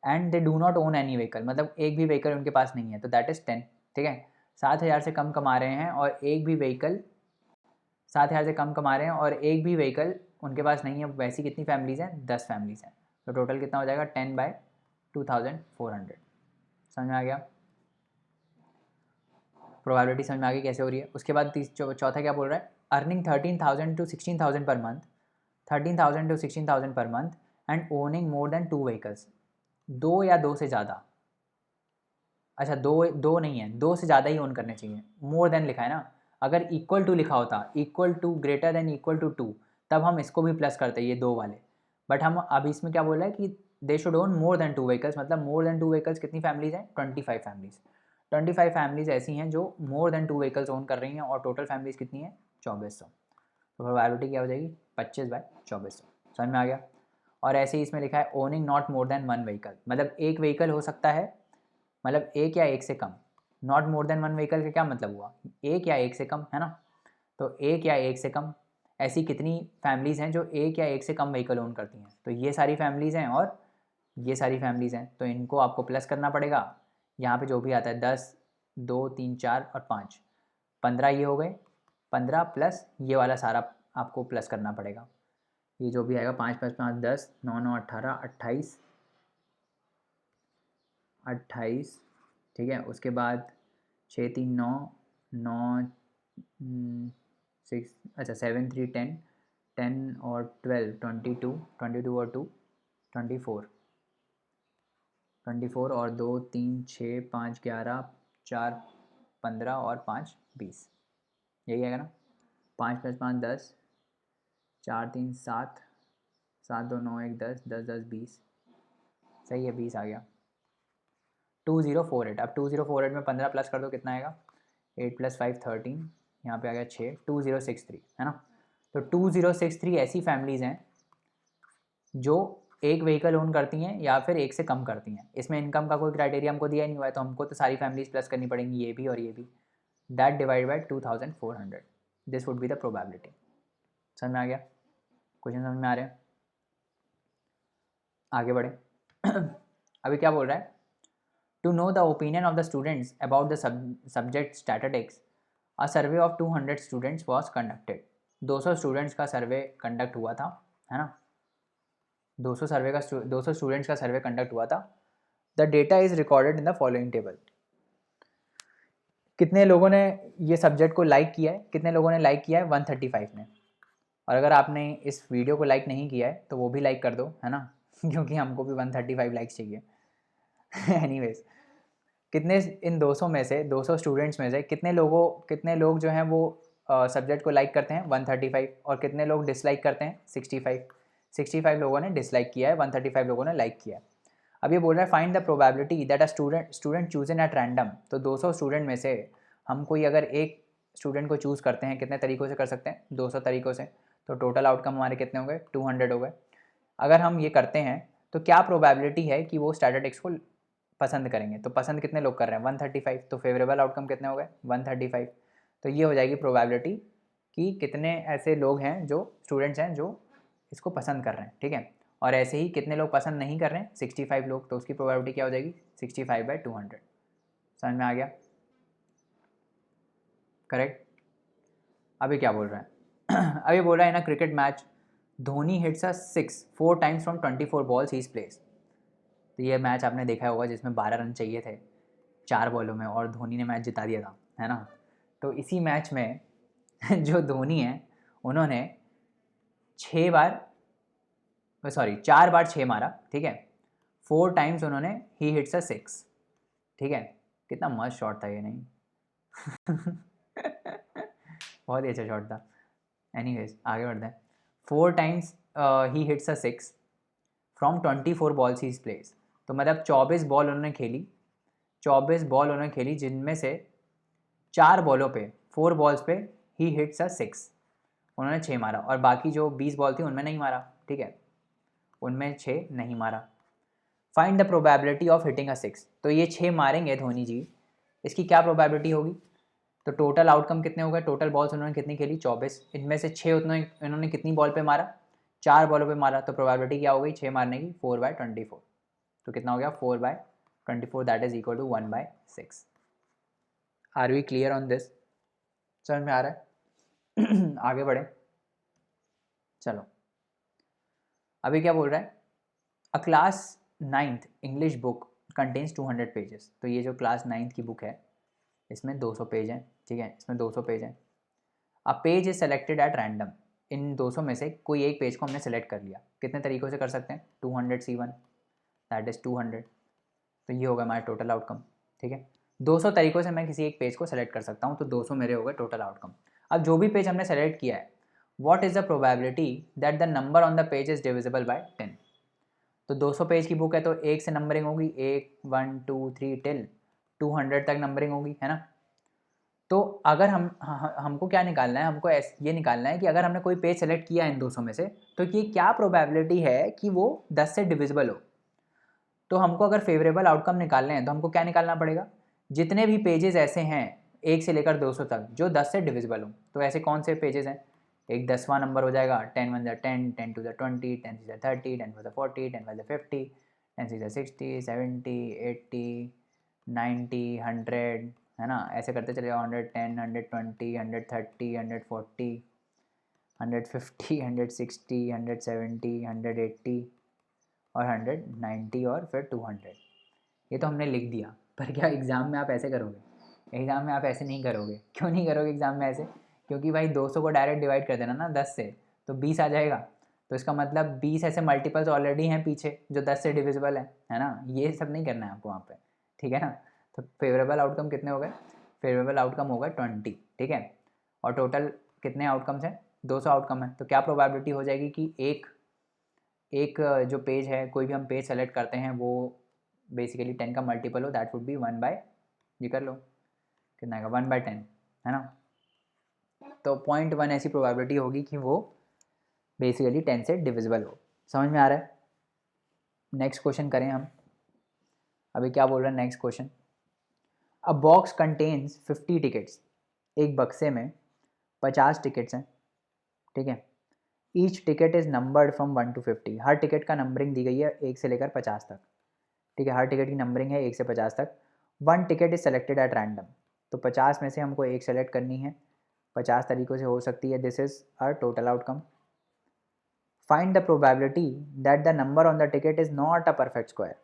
Speaker 1: and they do not own any vehicle, मतलब एक भी व्हीकल उनके पास नहीं है, तो दैट इज़ 10। ठीक है, 7,000 से कम कमा रहे हैं और एक भी व्हीकल 7,000 से कम कमा रहे हैं और एक भी व्हीकल उनके पास नहीं है, वैसी कितनी फैमिलीज़ हैं? 10 फैमिलीज़ हैं। तो टोटल कितना हो जाएगा? 10/2400। समझ में आ गया? प्रोबेबिलिटी समझ में आ गई कैसे हो रही है। उसके बाद चौथा क्या बोल रहा है? Earning 13,000 to 16,000 per month, 13,000 to 16,000 पर month and owning more than 2 vehicles. 2 या 2 से ज़्यादा। अच्छा, दो नहीं है, 2 से ज़्यादा ही ओन करने चाहिए। मोर देन लिखा है ना, अगर इक्वल टू लिखा होता, equal to, greater than, equal to 2, तब हम इसको भी प्लस करते, ये 2 वाले। बट हम अब इसमें क्या बोल रहा है कि they should own more than 2 vehicles, मतलब मोर देन 2 व्हीकल्स कितनी फैमिलीज़ हैं? 25 फैमिलीज़। 25 फैमिलीज़ ऐसी हैं जो मोर देन 2 व्हीकल्स ओन कर रही हैं, और टोटल फैमिलीज़ कितनी है? 2400। तो प्रोबेबिलिटी क्या हो जाएगी? 25/2400। समझ में आ गया। और ऐसे ही इसमें लिखा है owning not more than 1 vehicle, मतलब एक व्हीकल हो सकता है, मतलब एक या एक से कम। नॉट मोर देन 1 व्हीकल का क्या मतलब हुआ? एक या एक से कम, है ना। तो एक या एक से कम, ऐसी कितनी फैमिलीज़ हैं जो एक या एक से कम व्हीकल ओन करती हैं? तो ये सारी फैमिलीज़ हैं और ये सारी फैमिलीज़ हैं, तो इनको आपको प्लस करना पड़ेगा। यहाँ पे जो भी आता है 10, 2, 3, 4 और 5, 15 ये हो गए। 15 प्लस ये वाला सारा आपको प्लस करना पड़ेगा। ये जो भी आएगा 5 + 5 10, 9 9 18, 28, 28, ठीक है। उसके बाद 6 3 9, 9 6, अच्छा 7 3 10, 10 और 12 22, 22 और 2 24, 24 और 2 3 6 5 11, 4 15 और 5 20, यही आएगा ना। 5 + 5 10, 4 3 7, 7 2 9 1 10, 10 10 20, सही है, 20 आ गया। 2048। अब 2048 में 15 प्लस कर दो, कितना आएगा? 8 + 5 13, यहाँ पे आ गया 6, 2063, है ना। तो 2063 ऐसी फैमिलीज़ हैं जो एक व्हीकल ओन करती हैं या फिर एक से कम करती हैं। इसमें इनकम का कोई क्राइटेरिया हमको दिया ही नहीं हुआ है, तो हमको तो सारी फैमिलीज़ प्लस करनी पड़ेंगी, ये भी और ये भी। That divide by 2400, this would be the probability. समझ में आ गया? क्वेश्चन समझ में आ रहे हैं? आगे बढ़े। अभी क्या बोल रहा है? To know the opinion of the students about the subject statistics, a survey of 200 students was conducted. 200 students का सर्वे कंडक्ट हुआ था, है ना। 200 स्टूडेंट्स का सर्वे कंडक्ट हुआ था। The data is recorded in the following table. कितने लोगों ने ये सब्जेक्ट को लाइक किया है? कितने लोगों ने लाइक किया है? 135 ने। और अगर आपने इस वीडियो को लाइक नहीं किया है तो वो भी लाइक कर दो, है ना, क्योंकि हमको भी 135 लाइक्स चाहिए। एनीवेज, कितने इन 200 में से, 200 स्टूडेंट्स में से कितने लोग जो हैं वो सब्जेक्ट को लाइक करते हैं? 135। और कितने लोग डिसलाइक करते हैं? 65 लोगों ने डिसलाइक किया है, 135 लोगों ने लाइक किया है। अब ये बोल रहा है find the probability that a student chosen at random. तो 200 स्टूडेंट में से हम कोई अगर एक स्टूडेंट को चूज़ करते हैं, कितने तरीक़ों से कर सकते हैं? 200 तरीक़ों से। तो टोटल आउटकम हमारे कितने हो गए? 200 हो गए। अगर हम ये करते हैं तो क्या प्रोबेबिलिटी है कि वो स्टैटिस्टिक्स को पसंद करेंगे? तो पसंद कितने लोग कर रहे हैं? 135। तो फेवरेबल आउटकम कितने हो गए? 135। तो ये हो जाएगी प्रोबेबिलिटी कि कितने ऐसे लोग हैं, जो स्टूडेंट्स हैं जो इसको पसंद कर रहे हैं, ठीक है। और ऐसे ही कितने लोग पसंद नहीं कर रहे हैं, 65 लोग, तो उसकी प्रोबेबिलिटी क्या हो जाएगी, 65/200। समझ में आ गया, करेक्ट। अभी क्या बोल रहा है अभी बोल रहा है ना, cricket match Dhoni hits a 6 4 times from 24 balls he place. तो ये मैच आपने देखा होगा जिसमें 12 रन चाहिए थे 4 बॉलों में और धोनी ने मैच जिता दिया था, है ना। तो इसी मैच में जो धोनी है उन्होंने 6 बार, सॉरी 4 बार 6 मारा, ठीक है। 4 टाइम्स उन्होंने ही हिट्स अ 6, ठीक है। कितना मस्त शॉट था ये, नहीं बहुत ही अच्छा शॉट था। एनीवेज आगे बढ़ते हैं। 4 times he hits a 6 from 24 balls he place. तो मतलब 24 बॉल उन्होंने खेली, 24 बॉल उन्होंने खेली जिनमें से 4 बॉलों पे 4 बॉल्स पे ही हिट्स अ 6, उन्होंने 6 मारा, और बाकी जो 20 बॉल थी उनमें नहीं मारा, ठीक है, उनमें 6 नहीं मारा। Find the probability of hitting a 6। तो ये 6 मारेंगे धोनी जी, इसकी क्या प्रोबेबिलिटी होगी। तो टोटल आउटकम कितने हो गए, टोटल बॉल्स उन्होंने कितनी खेली 24, इनमें से 6 उन्होंने कितनी बॉल पे मारा, 4 बॉलों पे मारा, तो प्रोबेबिलिटी क्या हो गई 6 मारने की, 4/24। तो कितना हो गया 4/24, that is equal to 1/6। Are we clear on this, समझ में आ रहा है आगे बढ़े, चलो। अभी क्या बोल रहा है, अ class 9th English book contains 200 pages. तो ये जो क्लास 9th की बुक है इसमें 200 पेज हैं, ठीक है, इसमें 200 पेज हैं। A page is selected at random. इन 200 में से कोई एक पेज को हमने सेलेक्ट कर लिया, कितने तरीक़ों से कर सकते हैं, 200C1 दैट इज़ 200। तो ये होगा हमारा टोटल आउटकम, ठीक है। 200 तरीक़ों से मैं किसी एक पेज को सेलेक्ट कर सकता हूँ, तो 200 मेरे हो गए टोटल आउटकम। अब जो भी पेज हमने सेलेक्ट किया है, what is the probability that the number on the page is divisible by 10। तो 200 पेज की बुक है तो 1 से नंबरिंग होगी, 1 1 2 3 टिल 200 तक नंबरिंग होगी, है ना। तो अगर हमको क्या निकालना है, हमको ये निकालना है कि अगर हमने कोई पेज सेलेक्ट किया है इन 200 में से, तो ये क्या प्रोबेबिलिटी है कि वो 10 से डिविजिबल हो। तो हमको अगर फेवरेबल आउटकम निकालने हैं तो हमको क्या निकालना पड़ेगा, जितने भी पेजेस ऐसे हैं 1 से लेकर 200 तक जो 10 से डिविजिबल हो। तो ऐसे कौन से पेजेस हैं, एक 10वां नंबर हो जाएगा, 10 1 10, 10 2 20, 10 3 30, 10 4 40, 10 5 50, 10 6 60, 70, 80, 90, 100, है ना। ऐसे करते चले जाओ, 110, 120, 130, 140, 150, 160, 170, 180 और 190 और फिर 200। ये तो हमने लिख दिया, पर क्या एग्ज़ाम में आप ऐसे करोगे, एग्ज़ाम में आप ऐसे नहीं करोगे। क्यों नहीं करोगे एग्ज़ाम में ऐसे, क्योंकि भाई 200 को डायरेक्ट डिवाइड कर देना ना 10 से, तो 20 आ जाएगा। तो इसका मतलब 20 ऐसे मल्टीपल्स ऑलरेडी हैं पीछे जो 10 से डिविजिबल है ना। ये सब नहीं करना है आपको वहाँ पे, ठीक है ना। तो फेवरेबल आउटकम कितने हो गए, फेवरेबल आउटकम होगा 20, ठीक है। और टोटल कितने आउटकम्स हैं, 200 आउटकम है। तो क्या प्रोबेबिलिटी हो जाएगी कि एक जो पेज है, कोई भी हम पेज सेलेक्ट करते हैं वो बेसिकली 10 का मल्टीपल हो, दैट वुड बी 1/, ये कर लो कितना आएगा 1/10, है ना। तो 0.1 ऐसी प्रोबेबिलिटी होगी कि वो बेसिकली 10 से डिविजिबल हो। समझ में आ रहा है। नेक्स्ट क्वेश्चन करें हम। अभी क्या बोल रहे हैं नेक्स्ट क्वेश्चन, अ बॉक्स कंटेन्स 50 टिकट्स। एक बक्से में 50 टिकट्स हैं, ठीक है। Each ticket is numbered from 1 to 50। Her ticket का नंबरिंग दी गई है 1 से लेकर 50 तक, ठीक है। हर टिकट की नंबरिंग है 1 से 50 तक। 1 ticket is selected at random. तो 50 में से हमको एक सेलेक्ट करनी है, 50 तरीक़ों से हो सकती है। This is our total outcome. Find the probability that the number on the ticket is not a perfect square.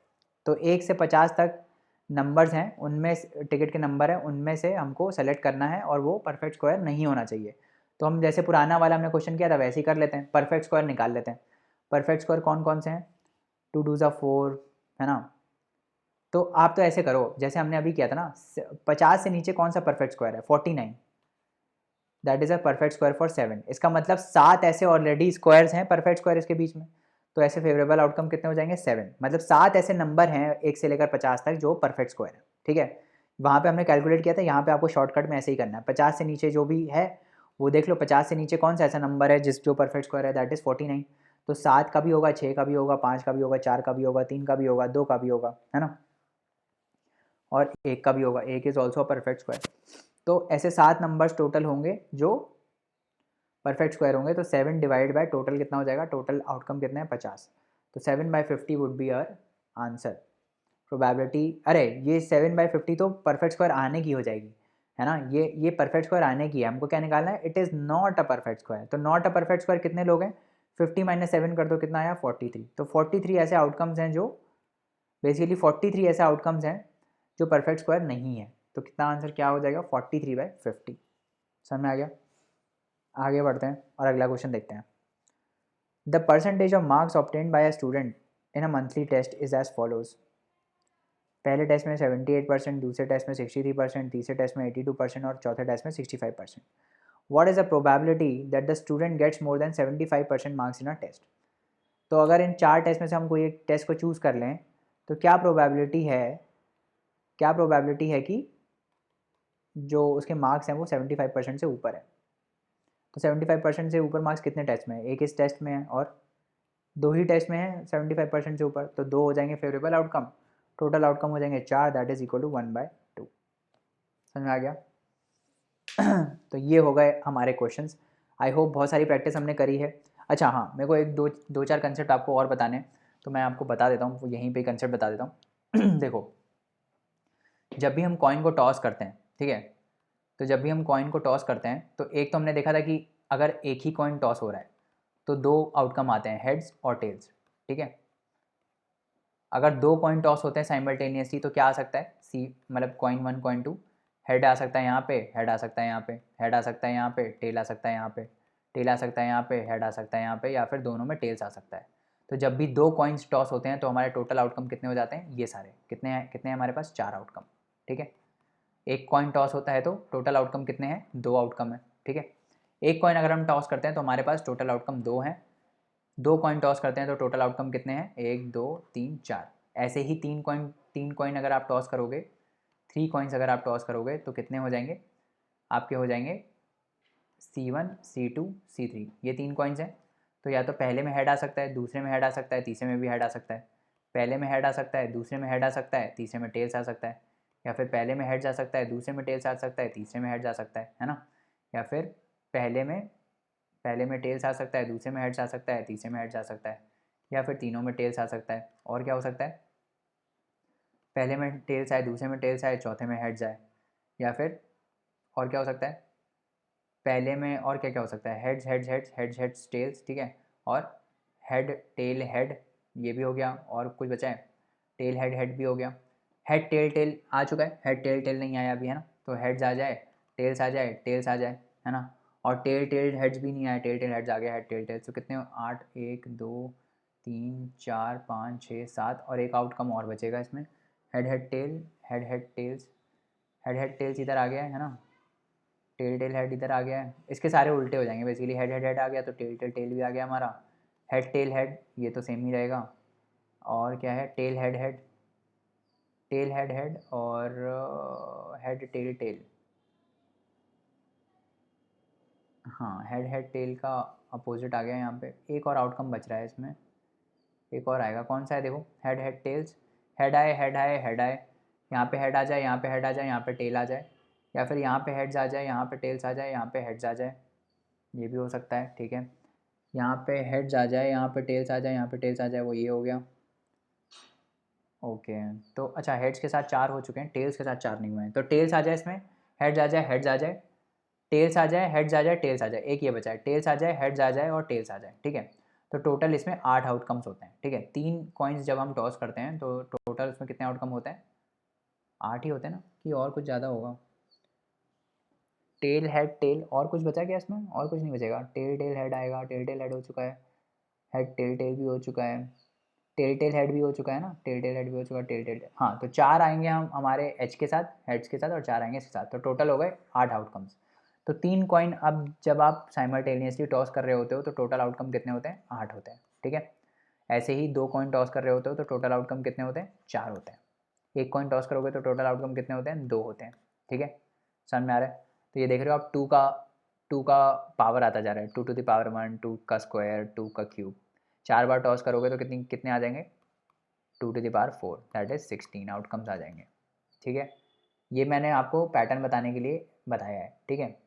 Speaker 1: तो 1 से 50 तक नंबर्स हैं, उनमें टिकट के नंबर हैं, उनमें से हमको सेलेक्ट करना है और वो परफेक्ट स्क्वायर नहीं होना चाहिए। तो हम जैसे पुराना वाला हमने क्वेश्चन किया था वैसे ही कर लेते हैं, परफेक्ट स्क्वायर निकाल लेते हैं। परफेक्ट स्क्वायर कौन कौन से हैं, 2 2 4, है ना। तो आप तो ऐसे करो जैसे हमने अभी किया था ना, 50 से नीचे कौन सा परफेक्ट स्क्वायर है, 49, that is a perfect square for 7। इसका मतलब 7 ऐसे ऑलरेडी स्क्वायर्स हैं परफेक्ट स्क्वायर इसके बीच में। तो ऐसे फेवरेबल आउटकम कितने हो जाएंगे 7, मतलब 7 ऐसे नंबर हैं 1 से लेकर 50 तक जो परफेक्ट स्क्वायर है, ठीक है। वहाँ पे हमने कैलकुलेट किया था, यहाँ पे आपको शॉर्टकट में ऐसे ही करना है। 50 से नीचे जो भी है वो देख लो, 50 से नीचे कौन सा ऐसा नंबर है जो परफेक्ट स्क्वायर है, दैट इज़ 49। तो 7 का भी होगा, 6 का भी होगा, 5 का भी होगा, 4 का भी होगा, 3 का भी होगा, 2 का भी होगा, है ना, और 1 का भी होगा। 1 इज़ ऑल्सो परफेक्ट स्क्वायर। तो ऐसे 7 नंबर्स टोटल होंगे जो परफेक्ट स्क्वायर होंगे। तो 7 डिवाइड बाय टोटल कितना हो जाएगा, टोटल आउटकम कितना है 50। तो 7/50 would be our answer. Probability, अरे ये 7/50 तो परफेक्ट स्क्वायर आने की हो जाएगी, है ना, ये परफेक्ट स्क्वायर आने की है, हमको क्या निकालना है, it is not a perfect square. तो नॉट अ परफेक्ट स्क्वायर कितने लोग हैं, 50 - 7 कर दो, कितना आया 43। तो 43 ऐसे आउटकम्स हैं जो बेसिकली 43 ऐसे आउटकम्स हैं जो परफेक्ट स्क्वायर नहीं है। तो कितना आंसर क्या हो जाएगा, 43/50। समझ में आ गया। आगे बढ़ते हैं और अगला क्वेश्चन देखते हैं। The percentage of marks obtained by a student in a monthly test is as follows. पहले टेस्ट में 78%, दूसरे टेस्ट में 63%, तीसरे टेस्ट में 82% और चौथे टेस्ट में 65%। What is the probability that the student gets more than 75% marks in a test. तो अगर इन 4 टेस्ट में से हम कोई एक टेस्ट को चूज़ कर लें तो क्या प्रोबेबिलिटी है कि जो उसके मार्क्स हैं वो 75% से ऊपर है। तो 75% से ऊपर मार्क्स कितने टेस्ट में है, एक इस टेस्ट में है और 2 ही टेस्ट में है 75% से ऊपर, तो 2 हो जाएंगे फेवरेबल आउटकम, टोटल आउटकम हो जाएंगे 4, दैट इज इक्वल टू 1/2। समझ में आ गया। तो ये हो गए हमारे क्वेश्चंस। आई होप बहुत सारी प्रैक्टिस हमने करी है। अच्छा हाँ, मेरे को एक दो चार कंसेप्ट आपको और बताने, तो मैं आपको बता देता हूँ, यहीं पे कंसेप्ट बता देता हूँ। देखो, जब भी हम कॉइन को टॉस करते हैं, ठीक है, तो जब भी हम कॉइन को टॉस करते हैं तो एक तो हमने देखा था कि अगर एक ही कॉइन टॉस हो रहा है तो 2 आउटकम आते हैं, हेड्स और टेल्स, ठीक है। अगर 2 कॉइन टॉस होते हैं साइमल्टेनियसली तो क्या आ सकता है, सी मतलब कॉइन 1 कॉइन 2, हेड आ सकता है यहाँ पे, हेड आ सकता है यहाँ पे, हेड आ सकता है यहाँ पे, टेल आ सकता है यहाँ पे, टेल आ सकता है यहाँ पे, हेड आ सकता है यहाँ पे, या फिर दोनों में टेल्स आ सकता है। तो जब भी 2 कॉइन्स टॉस होते हैं तो हमारे टोटल आउटकम कितने हो जाते हैं, ये सारे कितने हैं हमारे पास, 4 आउटकम, ठीक है। एक कॉइन टॉस होता है तो टोटल आउटकम कितने हैं, 2 आउटकम है, ठीक है। एक कॉइन अगर हम टॉस करते हैं तो हमारे पास टोटल आउटकम 2 हैं। 2 कॉइन टॉस करते हैं तो टोटल आउटकम कितने हैं, 1 2 3 4। ऐसे ही 3 कॉइन अगर आप टॉस करोगे, 3 कॉइन्स अगर आप टॉस करोगे तो कितने हो जाएंगे, आपके हो जाएंगे C1 C2 C3, ये 3 कॉइन्स हैं। तो या तो पहले में हेड आ सकता है, दूसरे में हेड आ सकता है, तीसरे में भी हेड आ सकता है। पहले में हेड आ सकता है, दूसरे में हेड आ सकता है, तीसरे में टेल्स आ सकता है। या फिर पहले में हेड जा सकता है, दूसरे में टेल्स आ सकता है, तीसरे में हेड जा सकता है ना। या फिर पहले में टेल्स आ सकता है, दूसरे में हेड्स आ सकता है, तीसरे में हेड्स आ सकता है। या फिर तीनों में टेल्स आ सकता है। और क्या हो सकता है, पहले में टेल्स आए, दूसरे में टेल्स आए, चौथे में हेड्स आए। या फिर और क्या हो सकता है, पहले में और क्या क्या हो सकता है, heads heads heads heads heads tails, ठीक है। और हेड टेल हेड, ये भी हो गया। और कुछ बचा है, टेल हेड हेड भी हो गया। हेड टेल टेल आ चुका है, हेड टेल टेल नहीं आया अभी, है ना। तो हेड्स आ जाए, टेल्स आ जाए, टेल्स आ जाए, है ना। और टेल टेल हेड्स भी नहीं आया, टेल टेल हेड्स आ गया, हेड टेल टेल्स। तो कितने, 8, 1 2 3 4 5 6 7, और एक आउटकम और बचेगा इसमें, head head tail, head head tails, head head tails इधर आ गया है ना, टेल टेल हेड इधर आ गया है। इसके सारे उल्टे हो जाएंगे बेसिकली, हेड हेड हेड आ गया तो टेल टेल टेल भी आ गया हमारा, हेड टेल हेड ये तो सेम ही रहेगा। और क्या है, tell head head, tail head head और हेड टेल टेल। हाँ, हेड हेड टेल का अपोजिट आ गया यहाँ पे। एक और आउटकम बच रहा है इसमें, एक और आएगा, कौन सा है देखो, हेड हेड टेल्स, हेड आए हेड आए हेड आए, यहाँ पे हेड आ जाए, यहाँ पे हेड आ जाए, यहाँ पे टेल आ जाए। या फिर यहाँ पे हेड्स आ जाए, यहाँ पे टेल्स आ जाए, यहाँ पे हेड्स आ जाए, ये भी हो सकता है, ठीक है। यहाँ पे हेड्स आ जाए, यहाँ पे टेल्स आ जाए, यहाँ पे टेल्स आ जाए, वो ये हो गया। ओके, तो अच्छा हेड्स के साथ 4 हो चुके हैं, टेल्स के साथ 4 नहीं हुए हैं। तो टेल्स आ जाए इसमें, हेड्स आ जाए, हेड्स आ जाए, टेल्स आ जाए, हेड्स आ जाए, टेल्स आ जाए, एक ये बचा है, टेल्स आ जाए, हेड्स आ जाए और टेल्स आ जाए, ठीक है। तो टोटल इसमें 8 आउटकम्स होते हैं, ठीक है। 3 कॉइन्स जब हम टॉस करते हैं तो टोटल इसमें कितने आउटकम होते हैं, 8 ही होते हैं ना, कि और कुछ ज़्यादा होगा। टेल हेड टेल, और कुछ बचा क्या इसमें, और कुछ नहीं बचेगा। टेल टेल हेड आएगा, टेल टेल हेड हो चुका है, हेड टेल टेल भी हो चुका है, टेल टेल हेड भी हो चुका है ना, टेल टेल हेड भी हो चुका है, टेल टेल, हाँ। तो 4 आएंगे हम हमारे एच के साथ, हेड्स के साथ, और 4 आएंगे इसके साथ, तो टोटल हो गए 8 आउटकम्स। तो 3 कॉइन अब जब आप साइमल्टेनियसली टॉस कर रहे होते हो तो टोटल आउटकम कितने होते हैं, 8 होते हैं, ठीक है। ऐसे ही 2 कॉइन टॉस कर रहे होते हो तो टोटल आउटकम कितने होते हैं, 4 होते हैं। एक कॉइन टॉस करोगे तो टोटल आउटकम कितने होते हैं, 2 होते हैं, ठीक है। समझ में आ रहा है। तो ये देख रहे हो आप, 2 का पावर आता जा रहा है, 2⁻1, 2 का स्क्वायर, 2 का क्यूब। 4 बार टॉस करोगे तो कितने आ जाएंगे, 2⁴, दैट इज़ 16 आउटकम्स आ जाएंगे, ठीक है। ये मैंने आपको पैटर्न बताने के लिए बताया है, ठीक है।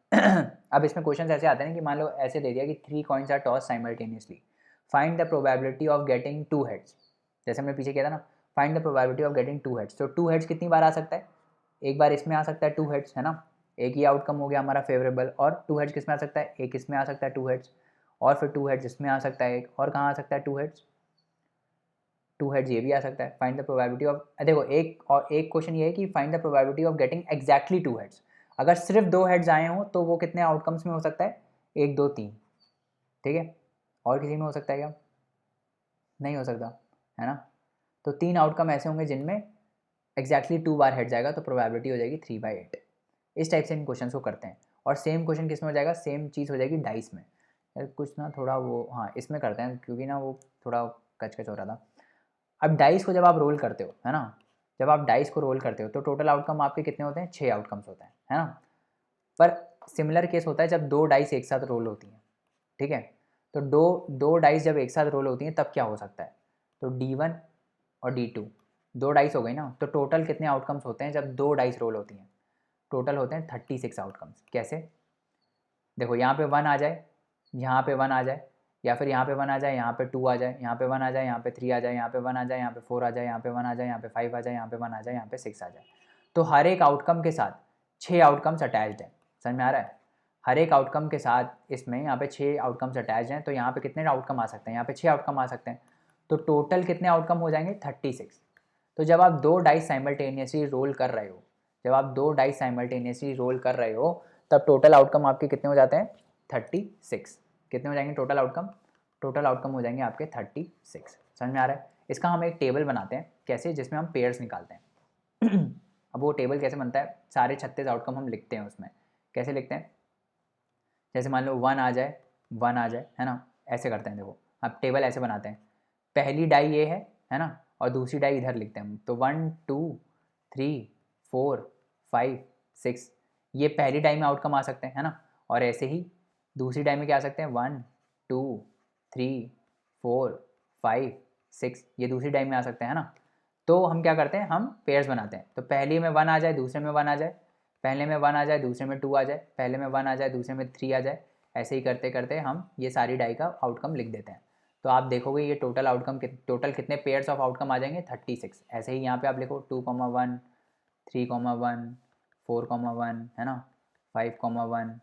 Speaker 1: अब इसमें क्वेश्चन ऐसे आते हैं कि मान लो ऐसे दे दिया कि 3 coins are toss simultaneously, find the probability of getting 2 heads, जैसे हमने पीछे किया था ना, find the probability of getting 2 heads. तो 2 हेड्स कितनी बार आ सकता है, एक बार इसमें आ सकता है 2 हेड्स, है ना, एक ही आउटकम हो गया हमारा फेवरेबल। और 2 हेड्स किस में आ सकता है, एक इसमें आ सकता है 2 हेड्स, और फिर 2 हेड्स इसमें आ सकता है एक, और कहाँ आ सकता है 2 हेड्स, 2 हेड्स ये भी आ सकता है। फाइंड द प्रोबेबिलिटी ऑफ, देखो एक क्वेश्चन ये है कि find the probability of getting exactly 2 heads. अगर सिर्फ 2 हेड्स आए हों तो वो कितने आउटकम्स में हो सकता है, 1 2 3, ठीक है, और किसी में हो सकता है क्या, नहीं हो सकता, है ना। तो 3 आउटकम ऐसे होंगे जिनमें एग्जैक्टली 2 बार हेड जाएगा, तो प्रोबेबिलिटी हो जाएगी 3/8। इस टाइप से इन क्वेश्चन को करते हैं। और सेम क्वेश्चन किस में हो जाएगा, सेम चीज़ हो जाएगी डाइस में। यार कुछ ना थोड़ा वो, हाँ इसमें करते हैं क्योंकि ना वो थोड़ा कच हो रहा था। अब डाइस को जब आप रोल करते हो, है ना, जब आप डाइस को रोल करते हो तो टोटल आउटकम आपके कितने होते हैं, 6 आउटकम्स होते हैं, है ना। पर सिमिलर केस होता है जब 2 डाइस एक साथ रोल होती हैं, ठीक है। तो दो डाइस जब एक साथ रोल होती हैं तब क्या हो सकता है, तो D1 और D2 2 डाइस हो गई ना, तो टोटल कितने आउटकम्स होते हैं जब 2 डाइस रोल होती हैं, टोटल होते हैं 36 आउटकम्स। कैसे, देखो यहाँ पे 1 आ जाए, यहाँ पे 1 आ जाए, या फिर यहाँ पे 1 आ जाए, यहाँ पे 2 आ जाए, यहाँ पे 1 आ जाए, यहाँ पे 3 आ जाए, यहाँ पे 1 आ जाए, यहाँ पे 4 आ जाए, यहाँ पे 1 आ जाए, यहाँ पे 5 आ जाए, यहाँ पे 1 आ जाए, यहाँ पे 6 आ जाए। तो हर एक आउटकम के साथ 6 आउटकम्स अटैच्ड है, समझ में आ रहा है। हर एक आउटकम के साथ इसमें यहाँ पे 6 आउटकम्स अटैच हैं, तो यहाँ पे कितने आउटकम आ सकते हैं, यहाँ पे 6 आउटकम आ सकते हैं। तो टोटल कितने आउटकम हो जाएंगे, 36। तो जब आप 2 डाइस साइमल्टेनियसली रोल कर रहे हो, जब आप 2 डाइस साइमल्टेनियसली रोल कर रहे हो, तब टोटल आउटकम आपके कितने हो जाते हैं, 36। कितने हो जाएंगे टोटल आउटकम, टोटल आउटकम हो जाएंगे आपके 36। समझ में आ रहा है। इसका हम एक टेबल बनाते हैं, कैसे, जिसमें हम पेयर्स निकालते हैं। अब वो टेबल कैसे बनता है, सारे 36 आउटकम हम लिखते हैं उसमें। कैसे लिखते हैं, जैसे मान लो 1 आ जाए, 1 आ जाए, है ना, ऐसे करते हैं। देखो अब टेबल ऐसे बनाते हैं, पहली डाई ये है ना, और दूसरी डाई इधर लिखते हैं हम। तो 1 2 3 4 5 6, ये पहली डाई में आउटकम आ सकते हैं, है ना। और ऐसे ही दूसरी डाई में क्या आ सकते हैं, 1 2 3 4 5 6, ये दूसरी डाई में आ सकते हैं, है ना। तो हम क्या करते हैं, हम पेयर्स बनाते हैं। तो पहले में 1 आ जाए, दूसरे में 1 आ जाए, पहले में 1 आ जाए, दूसरे में 2 आ जाए, पहले में 1 आ जाए, दूसरे में 3 आ जाए। ऐसे ही करते करते हम ये सारी डाई का आउटकम लिख देते हैं। तो आप देखोगे ये टोटल आउटकम टोटल कितने पेयर्स ऑफ आउटकम आ जाएंगे, 36। ऐसे ही यहाँ पे आप लिखो 2,1 3,1 4,1, है ना, 5,1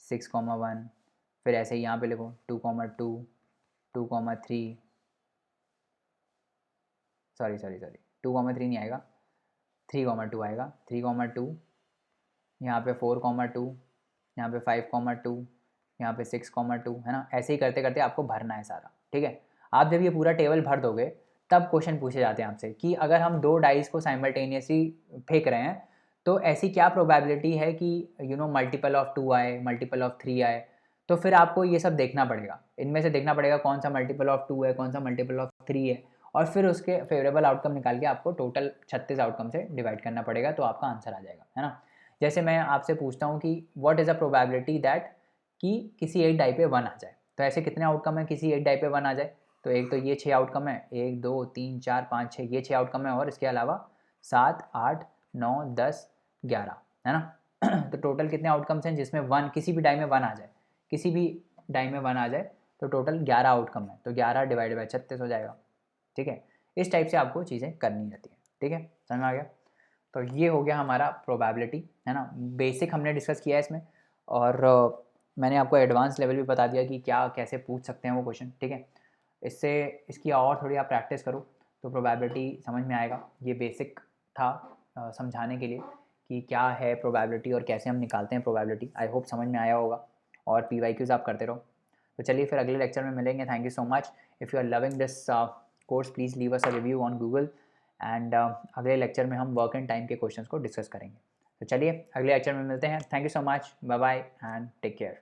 Speaker 1: 6,1। फिर ऐसे ही यहाँ पे लिखो 2,2 2,3, सॉरी 2,3 नहीं आएगा, 3,2 आएगा, 3,2, यहाँ पे 4,2, यहाँ पे 5,2, यहाँ पे 6,2, है ना। ऐसे ही करते करते आपको भरना है सारा, ठीक है। आप जब ये पूरा टेबल भर दोगे तब क्वेश्चन पूछे जाते हैं आपसे कि अगर हम 2 डाइस को साइमल्टेनियसली फेंक रहे हैं तो ऐसी क्या प्रोबेबिलिटी है कि मल्टीपल ऑफ 2 आए, मल्टीपल ऑफ 3 आए। तो फिर आपको ये सब देखना पड़ेगा, इनमें से देखना पड़ेगा कौन सा मल्टीपल ऑफ 2 है, कौन सा मल्टीपल ऑफ 3 है, और फिर उसके फेवरेबल आउटकम निकाल के आपको टोटल 36 आउटकम से डिवाइड करना पड़ेगा, तो आपका आंसर आ जाएगा, है ना। जैसे मैं आपसे पूछता हूँ कि what is a probability that कि किसी एक डाई पे 1 आ जाए, तो ऐसे कितने आउटकम है किसी एक डाई पे 1 आ जाए। तो एक तो ये 6 आउटकम है, 1 2 3 4 5 6, ये 6 आउटकम है, और इसके अलावा 7 8 9 10 11, है ना। तो टोटल कितने आउटकम्स हैं जिसमें 1, किसी भी डाई में 1 आ जाए, किसी भी डाई में 1 आ जाए, तो टोटल 11 आउटकम है। तो 11 डिवाइड बाई 36 हो जाएगा, ठीक है। इस टाइप से आपको चीज़ें करनी रहती हैं, ठीक है, समझ में आ गया। तो ये हो गया हमारा प्रोबेबिलिटी, है ना। बेसिक हमने डिस्कस किया है इसमें, और मैंने आपको एडवांस लेवल भी बता दिया कि क्या कैसे पूछ सकते हैं वो क्वेश्चन, ठीक है। इससे इसकी और थोड़ी आप प्रैक्टिस करो तो प्रोबेबिलिटी समझ में आएगा। ये बेसिक था समझाने के लिए कि क्या है प्रोबेबिलिटी और कैसे हम निकालते हैं प्रोबेबिलिटी। आई होप समझ में आया होगा, और PYQs आप करते रहो। तो चलिए फिर अगले लेक्चर में मिलेंगे। Thank you so much. If you are loving this course please leave us a review on Google, and अगले लेक्चर में हम वर्क एंड टाइम के क्वेश्चंस को डिस्कस करेंगे। तो चलिए अगले लेक्चर में मिलते हैं। Thank you so much, bye bye and take care.